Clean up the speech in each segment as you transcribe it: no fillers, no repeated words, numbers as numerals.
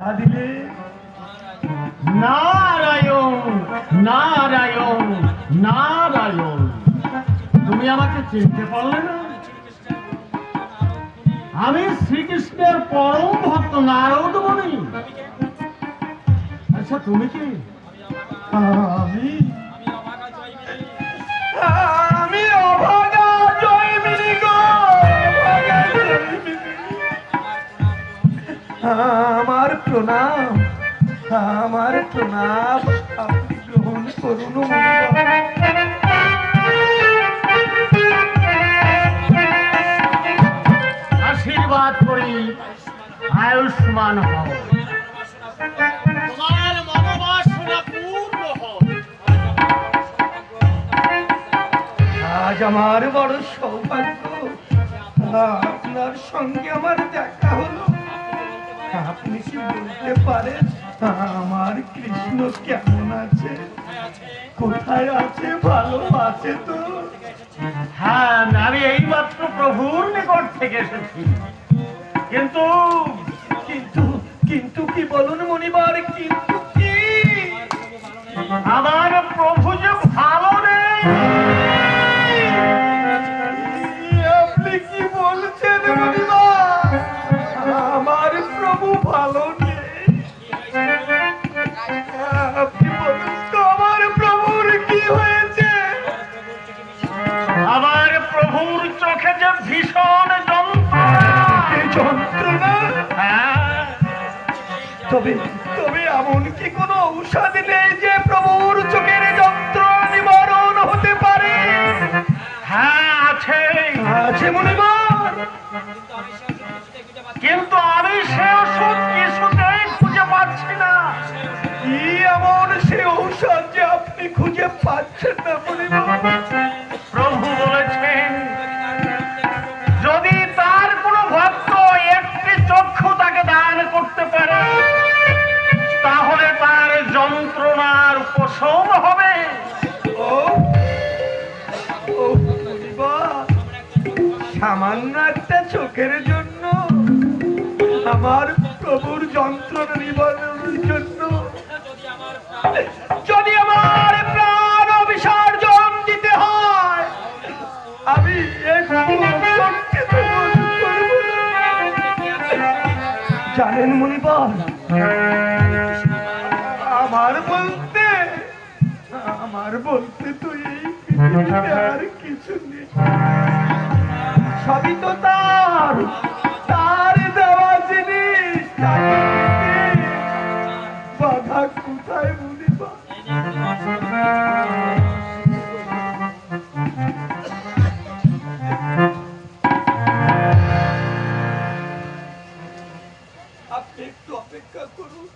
দিলে নারায়ণ নারায়ণ নারায়ণ। তুমি আমাকে চিনতে পারলে না? আমি শ্রীকৃষ্ণের পরম ভক্ত নারদ মুনি। আচ্ছা তুমি কি? আমি আমি অভাগা জয়মিনী গো। আমার প্রণাম, আমার প্রণাম, আপনি গ্রহণ করুন। আশীর্বাদ করি আয়ুষ্মান হও, তোমার মনোবাসনা পূর্ণ হোক। আজ আমার বড় সৌভাগ্য, আপনার সঙ্গে আমার দেখা হলো। আপনি কি বলতে পারেন আমার কৃষ্ণ কেমন আছে, কোথায় আছে? ভালো আছে তো? হ্যাঁ, আমি এইমাত্র প্রভুর নিকট থেকে এসেছি। কিন্তু কিন্তু কিন্তু কি বলুন মনিবার? কিন্তু কি? আমার প্রভু যে ভালো নেই। আপনি কি বলছেন মনিবার? আমার প্রভু ভালো নেই? আপনি বলুন তো আমার প্রভুর কি হয়েছে? আমার প্রভুর চোখে যে ভীষণ যন্ত্রণা। হ্যাঁ, তবে তবে এমন কি কোনো ঔষধ নেই যে প্রভুর চোখের যন্ত্রণা নিবারণ হতে পারে? হ্যাঁ আছে, আছে মনিবার, কিন্তু আমি সে ওষুধ কিছুতেই খুঁজে পাচ্ছি না। কি এমন সে ঔষধ যে আপনি খুঁজে পাচ্ছেন না মনিবার? প্রভু বলেছেন যদি তার কোনো ভক্ত একটি চক্ষু তাকে দান করতে পারে তাহলে তার যন্ত্রণার উপশম হবে। সামান্য একটা চোখের জন্য আমার প্রভুর যন্ত্রণা নিবারণের জন্য যদি আমার প্রাণ বিসর্জন দিতে হয় আমি জানেন মনিবার, আমার বলতে তো এই পৃথিবীতে আর কিছু নেই। সবই তো তার দেওয়া জিনিস। বাধা কোথায় মনিবার? আপনি একটু অপেক্ষা করুন।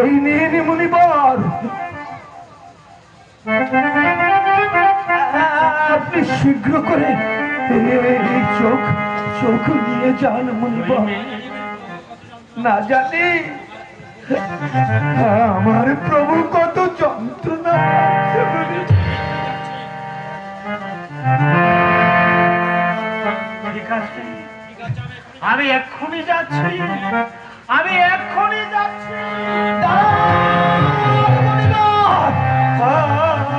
এই নিয়ে মনিবার আপনি শীঘ্র করে এই চোখ নিয়ে যান মনিবার। না জানি আমার প্রভু কত যন্ত্রণা। ঠিক আছে, আমি এক্ষুনি যাচ্ছি, আমি এক্ষুনি যাচ্ছি।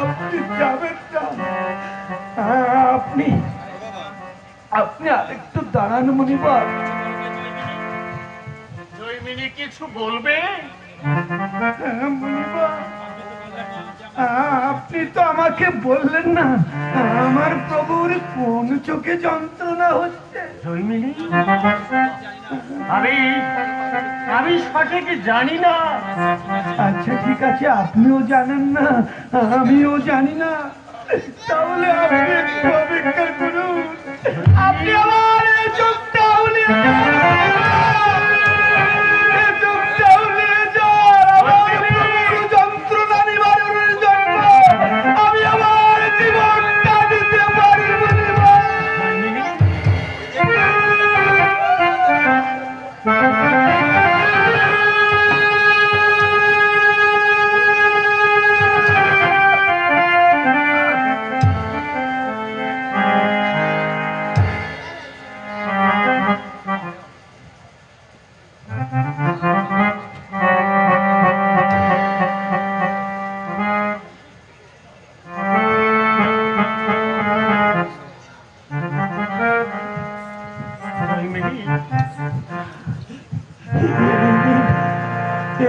আপনি যাবেন না, আপনি আরেকটু দাঁড়ান মনিবার। জয়মিনী কিছু বলবে? মনিবার আপনি তো আমাকে বললেন না আমার প্রভুর কোন চোখে যন্ত্রণা হচ্ছে। জয়মিনী আমি আমি সঠিক জানি না। আচ্ছা ঠিক আছে, আপনিও জানেন না, আমিও জানি না, তাহলে আপনি একটু অপেক্ষা করুন। আপনি আমার এই চোখটা উলিয়ে যান, এই চোখটা উলিয়ে যান। আমার প্রভুর যন্ত্রণা নিবারণের জন্য আমি আমার জীবনটা দিতে পারি বলিবা।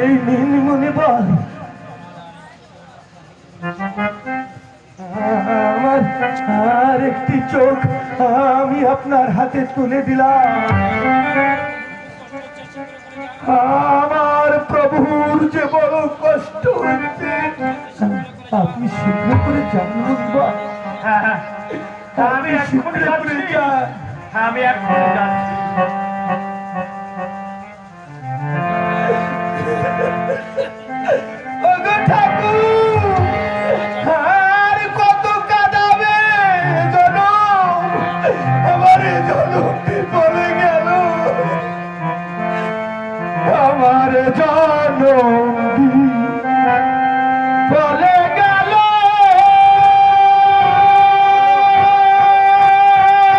এই নিন মনিবর, আমার আর একটি চোখ আমি আপনার হাতে তুলে দিলাম। আমার প্রভুর যে বড় কষ্ট হচ্ছে, আপনি শীঘ্র করে জানুন বা। আমি এখন যাচ্ছি।